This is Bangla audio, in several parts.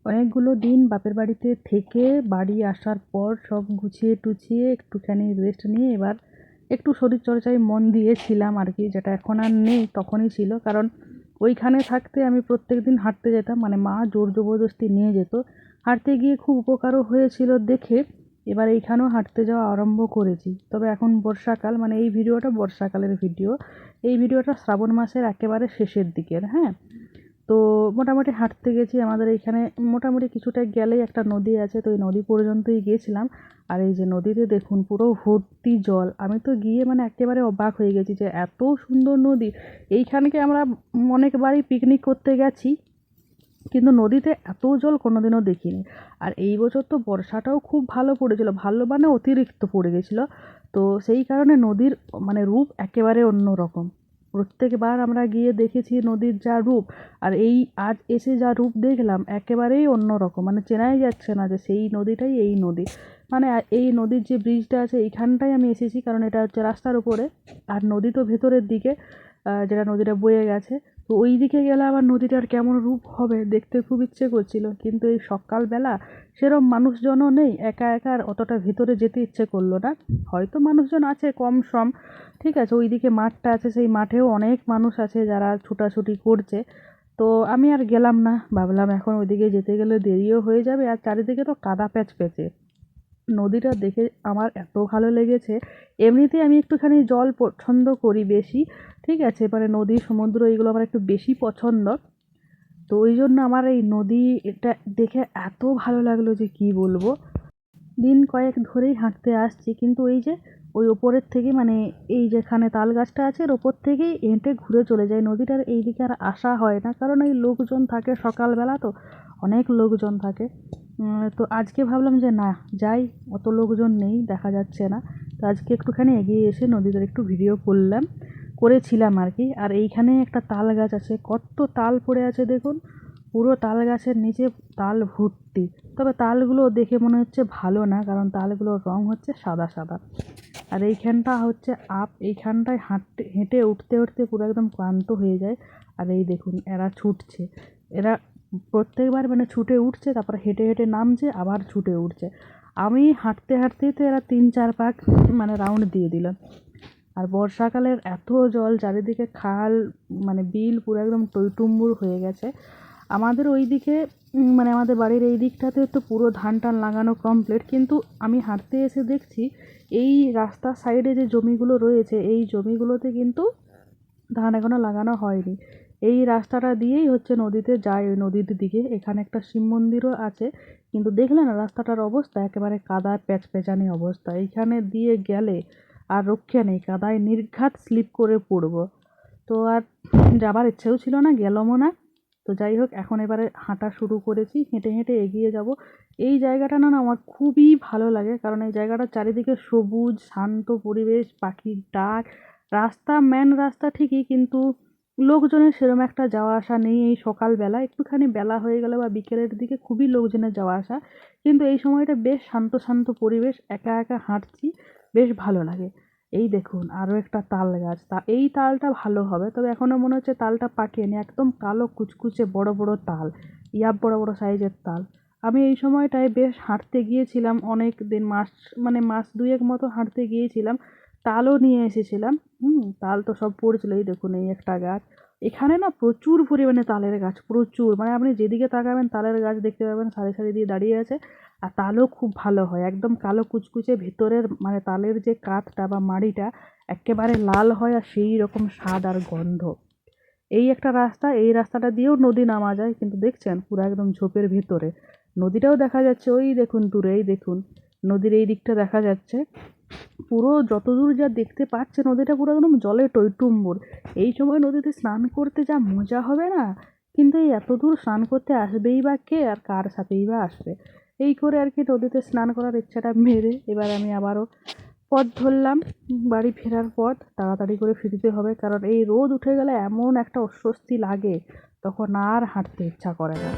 অনেকগুলো দিন বাপের বাড়িতে থেকে বাড়ি আসার পর সব গুছিয়ে টুছিয়ে একটুখানি রেস্ট নিয়ে এবার একটু শরীরচর্চায় মন দিয়েছিলাম আর কি, যেটা এখন আর নেই, তখনই ছিল। কারণ ওইখানে থাকতে আমি প্রত্যেকদিন হাঁটতে যেতাম, মানে মা জোর জবরদস্তি নিয়ে যেত। হাঁটতে গিয়ে খুব উপকারও হয়েছিল দেখে এবার এইখানেও হাঁটতে যাওয়া আরম্ভ করেছি। তবে এখন বর্ষাকাল, মানে এই ভিডিওটা বর্ষাকালের ভিডিও, এই ভিডিওটা শ্রাবণ মাসের একেবারে শেষের দিকের। হ্যাঁ, তো মোটামুটি হাঁটতে গেছি আমাদের এইখানে, মোটামুটি কিছুটা গেলেই একটা নদী আছে, তো এই নদী পর্যন্তই গিয়েছিলাম। আর এই যে নদীতে দেখুন পুরো ভর্তি জল, আমি তো গিয়ে মানে একেবারে অবাক হয়ে গেছি যে এত সুন্দর নদী। এইখানকে আমরা অনেকবারই পিকনিক করতে গেছি, কিন্তু নদীতে এত জল কোনোদিনও দেখিনি। আর এই বছর তো বর্ষাটাও খুব ভালো পড়েছিল, ভালো মানে অতিরিক্ত পড়ে গেছিলো। তো সেই কারণে নদীর মানে রূপ একেবারে অন্য রকম। প্রত্যেকবার আমরা গিয়ে দেখেছি নদীর যা রূপ, আর এই আজ এসে যা রূপ দেখলাম একেবারেই অন্য রকম, মানে চেনাই যাচ্ছে না যে সেই নদীটাই এই নদী। মানে এই নদীর যে ব্রিজটা আছে এইখানটায় আমি এসেছি, কারণ এটা হচ্ছে রাস্তার উপরে, আর নদী তো ভেতরের দিকে, যেটা নদীটা বয়ে গেছে। তো ওই দিকে গেলে আবার নদীটার কেমন রূপ হবে দেখতে খুব ইচ্ছে করছিল, কিন্তু এই সকালবেলা সেরম মানুষজনও নেই, একা একা আর অতটা ভেতরে যেতে ইচ্ছে করলো না। হয়তো মানুষজন আছে কম সম, ঠিক আছে, ওইদিকে মাঠটা আছে, সেই মাঠেও অনেক মানুষ আছে যারা ছুটাছুটি করছে। তো আমি আর গেলাম না, ভাবলাম এখন ওইদিকে যেতে গেলে দেরিও হয়ে যাবে, আর চারিদিকে তো কাদা প্যাচ প্যাচে। নদীটা দেখে আমার এত ভালো লেগেছে। এমনিতেই আমি একটুখানি জল পছন্দ করি বেশি, ঠিক আছে, মানে নদী সমুদ্র এইগুলো আমার একটু বেশি পছন্দ। তো ওই জন্য আমার এই নদী এটা দেখে এত ভালো লাগলো যে কি বলবো। দিন কয়েক ধরেই হাঁটতে আসছি, কিন্তু এই যে ওই ওপরের থেকে, মানে এই যেখানে তাল গাছটা আছে এর ওপর থেকেই হেঁটে ঘুরে চলে যায়, নদীটার এই দিকে আর আসা হয় না, কারণ এই লোকজন থাকে সকালবেলা, তো অনেক লোকজন থাকে। তো আজকে ভাবলাম যে না, যাই, অত লোকজন নেই, দেখা যাচ্ছে না। তো আজকে একটুখানি এগিয়ে এসে নদীটার একটু ভিডিও করেছিলাম আর কি। আর এইখানে একটা তাল গাছ আছে, কত তাল পড়ে আছে দেখুন, পুরো তাল গাছের নিচে তাল ভর্তি। তবে তালগুলো দেখে মনে হচ্ছে ভালো না, কারণ তালগুলোর রং হচ্ছে সাদা সাদা। আর এইখানটা হচ্ছে এইখানটায় হেঁটে উঠতে উঠতে পুরো একদম ক্লান্ত হয়ে যায়। আর এই দেখুন এরা ছুটছে, এরা প্রত্যেকবার মানে ছুটে উঠছে, তারপর হেঁটে হেঁটে নামছে, আবার ছুটে উঠছে। আমি হাঁটতে হাঁটতেই তো এরা 3-4 পাক মানে রাউন্ড দিয়ে দিল। আর বর্ষাকালের এত জল চারিদিকে, খাল মানে বিল পুরো একদম টইটুম্বুর হয়ে গেছে। আমাদের ওই দিকে মানে আমাদের বাড়ির এই দিকটাতে তো পুরো ধান টান লাগানো কমপ্লিট, কিন্তু আমি হাঁটতে এসে দেখছি এই রাস্তার সাইডে যে জমিগুলো রয়েছে এই জমিগুলোতে কিন্তু ধান এখনো লাগানো হয়নি। এই রাস্তাটা দিয়েই হচ্ছে নদীতে যায়, ওই নদীর দিকে। এখানে একটা শিব মন্দিরও আছে, কিন্তু দেখলে না রাস্তাটার অবস্থা একেবারে কাদায় প্যাচপ্যাচানি অবস্থা, এইখানে দিয়ে গেলে আর রক্ষে নেই, কাদায় নির্ঘাত স্লিপ করে পড়বো। তো আর যাবার ইচ্ছেও ছিল না, গেলামও না। তো যাই হোক, এখন এবারে হাঁটা শুরু করেছি, হেঁটে হেঁটে এগিয়ে যাব। এই জায়গাটা না না আমার খুবই ভালো লাগে, কারণ এই জায়গাটার চারিদিকে সবুজ শান্ত পরিবেশ, পাখির ডাক। রাস্তা মেন রাস্তা ঠিকই, কিন্তু লোকজনের সেরকম একটা যাওয়া আসা নেই। এই সকালবেলা একটুখানি বেলা হয়ে গেলে বা বিকেলের দিকে খুবই লোকজনের যাওয়া আসা, কিন্তু এই সময়টা বেশ শান্ত শান্ত পরিবেশ, একা একা হাঁটছি, বেশ ভালো লাগে। এই দেখুন আরও একটা তাল গাছ, এই তালটা ভালো হবে, তবে এখনও মনে হচ্ছে তালটা পাকেনি, একদম কালো কুচকুচে বড় বড় তাল, ইয়াব বড় বড় সাইজের তাল। আমি এই সময়টায় বেশ হাঁটতে গিয়েছিলাম, অনেক দিন, মানে মাস দুয়েক মতো হাঁটতে গিয়েছিলাম, তালও নিয়ে এসেছিলাম। তাল তো সব পড়েছিল, এই দেখুন এই একটা গাছ। এখানে না প্রচুর পরিমাণে তালের গাছ, প্রচুর, মানে আপনি যেদিকে তাকাবেন তালের গাছ দেখতে পাবেন, সারি সারি দিয়ে দাঁড়িয়ে আছে। আর তালও খুব ভালো হয়, একদম কালো কুচকুচে ভেতরের, মানে তালের যে কাঠটা বা মাড়িটা একেবারে লাল হয়, আর সেই রকম স্বাদ আর গন্ধ। এই একটা রাস্তা, এই রাস্তাটা দিয়েও নদী নামা যায়, কিন্তু দেখছেন পুরো একদম ঝোপের ভেতরে। নদীটাও দেখা যাচ্ছে ওই দেখুন দূরে, এই দেখুন নদীর এই দিকটা দেখা যাচ্ছে। পুরো যতদূর যা দেখতে পাচ্ছে নদীটা পুরো একদম জলে টইটুম্বুর। এই সময় নদীতে স্নান করতে যা মজা হবে না, কিন্তু এই এত দূর স্নান করতে আসবেই বা কে, আর কার সাথেই বা আসবে। এই করে আর কি নদীতে স্নান করার ইচ্ছাটা মেরে এবার আমি আবারও পথ ধরলাম, বাড়ি ফেরার পথ। তাড়াতাড়ি করে ফিরতে হবে, কারণ এই রোদ উঠে গেলে এমন একটা অস্বস্তি লাগে, তখন আর হাঁটতে ইচ্ছা করে না।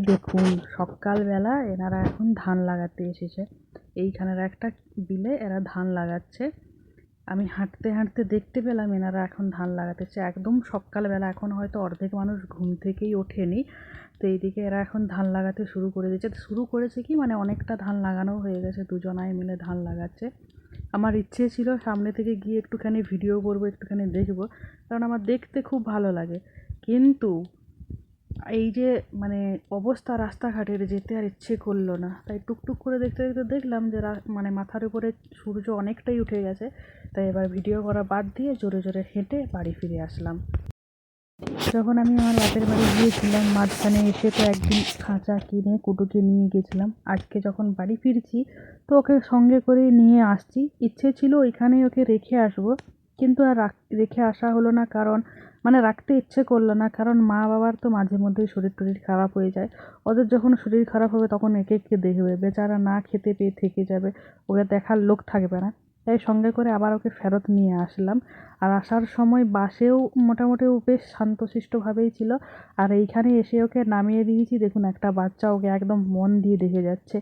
দেখুন সকালবেলা এনারা এখন ধান লাগাতে এসেছে। এইখানের একটা বিলে এরা ধান লাগাচ্ছে। আমি হাঁটতে হাঁটতে দেখতে পেলাম এনারা এখন ধান লাগাতেছে একদম সকালবেলা। এখন হয়তো অর্ধেক মানুষ ঘুম থেকেই ওঠেনি। তো এইদিকে এরা এখন ধান লাগাতে শুরু করে দিয়েছে। শুরু করেছে কি মানে অনেকটা ধান লাগানো হয়ে গেছে, দুজনাই মিলে ধান লাগাচ্ছে। আমার ইচ্ছে ছিল সামনে থেকে গিয়ে একটুখানি ভিডিও করবো, একটুখানি দেখবো, কারণ আমার দেখতে খুব ভালো লাগে। কিন্তু এই যে মানে অবস্থা রাস্তাঘাটের, যেতে আর ইচ্ছে করলো না। তাই টুকটুক করে দেখতে দেখতে দেখলাম যে মানে মাথার উপরে সূর্য অনেকটাই উঠে গেছে। তাই এবার ভিডিও করা বাদ দিয়ে জোরে জোরে হেঁটে বাড়ি ফিরে আসলাম। যখন আমি আমার বাপের বাড়ি গিয়েছিলাম মাঝখানে এসে তো একদিন খাঁচা কিনে কুটুকে নিয়ে গেছিলাম। আজকে যখন বাড়ি ফিরছি তো ওকে সঙ্গে করে নিয়ে আসছি। ইচ্ছে ছিল ওইখানেই ওকে রেখে আসবো, কিন্তু আর রেখে আসা হলো না। কারণ মানে রাখতে ইচ্ছে করলো না, কারণ মা বাবার তো মাঝে মধ্যেই শরীর টরীর খারাপ হয়ে যায়। ওদের যখন শরীর খারাপ হবে তখন একে একে দেখবে, বেচারা না খেতে পেয়ে থেকে যাবে, ওকে দেখার লোক থাকবে না। তাই সঙ্গে করে আবার ওকে ফেরত নিয়ে আসলাম। আর আসার সময় বাসেও মোটামুটি ও বেশ শান্তশিষ্টভাবেই ছিল। আর এইখানে এসে ওকে নামিয়ে দিয়েছি, দেখুন একটা বাচ্চা ওকে একদম মন দিয়ে দেখে যাচ্ছে।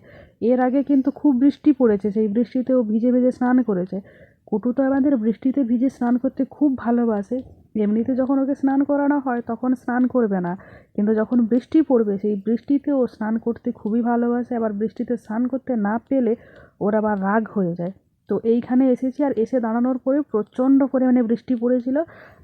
এর আগে কিন্তু খুব বৃষ্টি পড়েছে, সেই বৃষ্টিতে ও ভিজে ভিজে স্নান করেছে। কুটু তো আমাদের বৃষ্টিতে ভিজে স্নান করতে খুব ভালোবাসে। এমনিতে যখন ওকে স্নান করানো হয় তখন স্নান করবে না, কিন্তু যখন বৃষ্টি পড়বে সেই বৃষ্টিতে ও স্নান করতে খুবই ভালোবাসে। আবার বৃষ্টিতে স্নান করতে না পেলে ওর আবার রাগ হয়ে যায়। তো এইখানে এসেছি, আর এসে দাঁড়ানোর পরে প্রচণ্ড পরিমাণে বৃষ্টি পড়েছিল।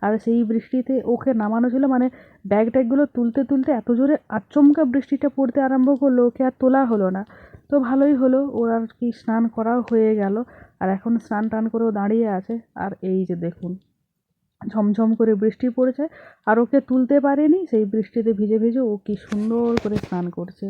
আর সেই বৃষ্টিতে ওকে নামানো ছিল, মানে ব্যাগ ট্যাগগুলো তুলতে তুলতে এত জোরে আচমকা বৃষ্টিটা পড়তে আরম্ভ করলো, ওকে আর তোলা হলো না। তো ভালোই হলো, ওর আর কি স্নান করাও হয়ে গেল। আর এখন স্নান টান করেও দাঁড়িয়ে আছে। আর এই যে দেখুন ঝমঝম করে বৃষ্টি পড়েছে, আর ওকে তুলতে পারেনি, সেই বৃষ্টিতে ভিজে ভিজে ও কি সুন্দর করে স্নান করছে।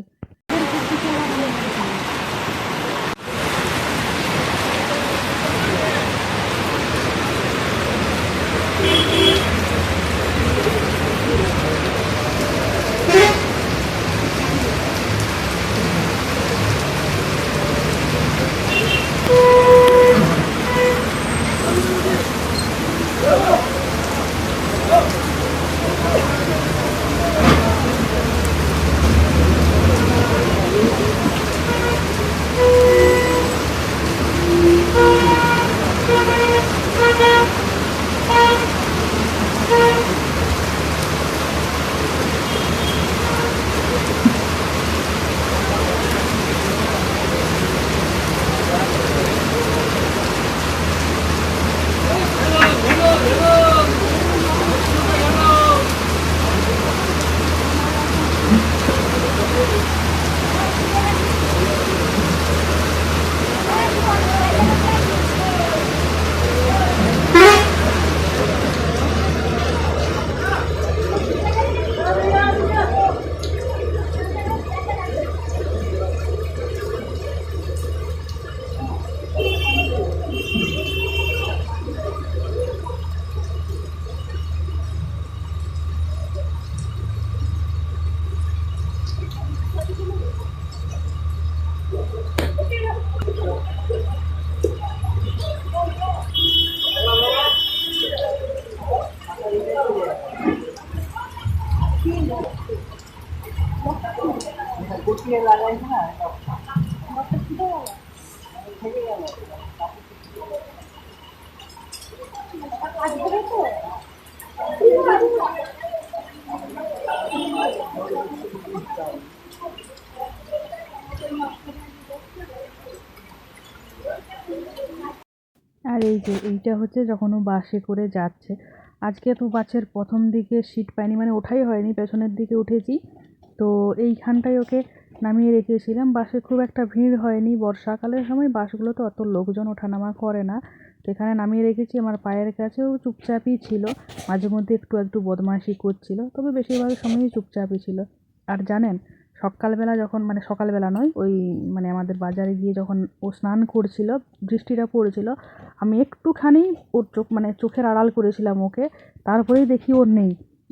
আর এই যে এইটা হচ্ছে যখন ও বাসে করে যাচ্ছে। আজকে তো বাসের প্রথম দিকে সিট পাইনি, মানে ওঠাই হয়নি, পেছনের দিকে উঠেছি। তো এইখানটায় ওকে নামিয়ে রেখেছিলাম। বাসে খুব একটা ভিড় হয়নি, বর্ষাকালের সময় বাসগুলো তো অত লোকজন ওঠানামা করে না। তো এখানে নামিয়ে রেখেছি, আমার পায়ের কাছেও চুপচাপই ছিল। মাঝে মধ্যে একটু একটু বদমাইশি করছিল, তবে বেশিরভাগ সময়ই চুপচাপই ছিল। আর জানেন সকালবেলা যখন, মানে সকালবেলা নয়, ওই মানে আমাদের বাজারে গিয়ে যখন ও স্নান করছিল, বৃষ্টিটা পড়েছিল, আমি একটুখানি ওর মানে চোখের আড়াল করেছিলাম ওকে। তারপরেই দেখি ওর নেই।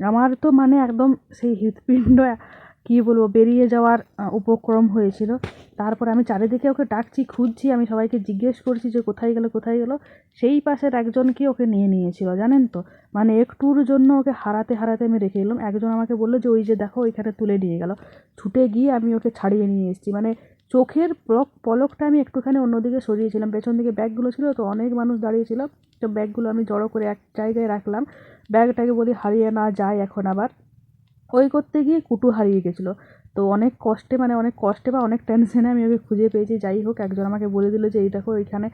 আমার তো মানে একদম সেই হৃৎপিণ্ড কী বলবো বেরিয়ে যাওয়ার উপক্রম হয়েছিল। তারপর আমি চারিদিকে ওকে ডাকছি, খুঁজছি, আমি সবাইকে জিজ্ঞেস করছি যে কোথায় গেল কোথায় গেল। সেই পাশের একজনকে ওকে নিয়ে নিয়েছিল, জানেন তো। মানে একটুর জন্য ওকে হারাতে হারাতে আমি রেখে এলাম। একজন আমাকে বললো যে ওই যে দেখো ওইখানে তুলে নিয়ে গেল। ছুটে গিয়ে আমি ওকে ছাড়িয়ে নিয়ে এসেছি। মানে চোখের পলকটা আমি একটুখানি অন্যদিকে সরিয়েছিলাম, পেছন দিকে ব্যাগগুলো ছিল তো অনেক মানুষ দাঁড়িয়েছিল। তো ব্যাগগুলো আমি জড়ো করে এক জায়গায় রাখলাম, ব্যাগটাকে বলি হারিয়ে না যায় এখন আবার। ওই করতে গিয়ে কুটু হারিয়ে গেছিলো। তো অনেক কষ্টে, মানে অনেক কষ্টে বা অনেক টেনশনে আমি ওকে খুঁজে পেয়েছি। যাই হোক, একজন আমাকে বলে দিল যে এই দেখো ওইখানে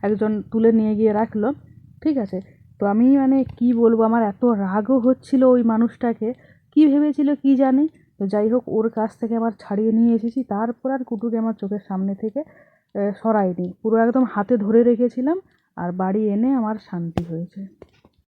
একজন তুলে নিয়ে গিয়ে রাখলো, ঠিক আছে। তো আমি মানে কি বলবো, আমার এত রাগও হচ্ছিল ওই মানুষটাকে, কি ভেবেছিল কি জানি। তো যাই হোক, ওর কাছ থেকে আবার ছাড়িয়ে নিয়ে এসেছি। তারপর আর কুটুকে আমার চোখের সামনে থেকে সরাইনি, পুরো একদম হাতে ধরে রেখেছিলাম। আর বাড়ি এনে আমার শান্তি হয়েছে।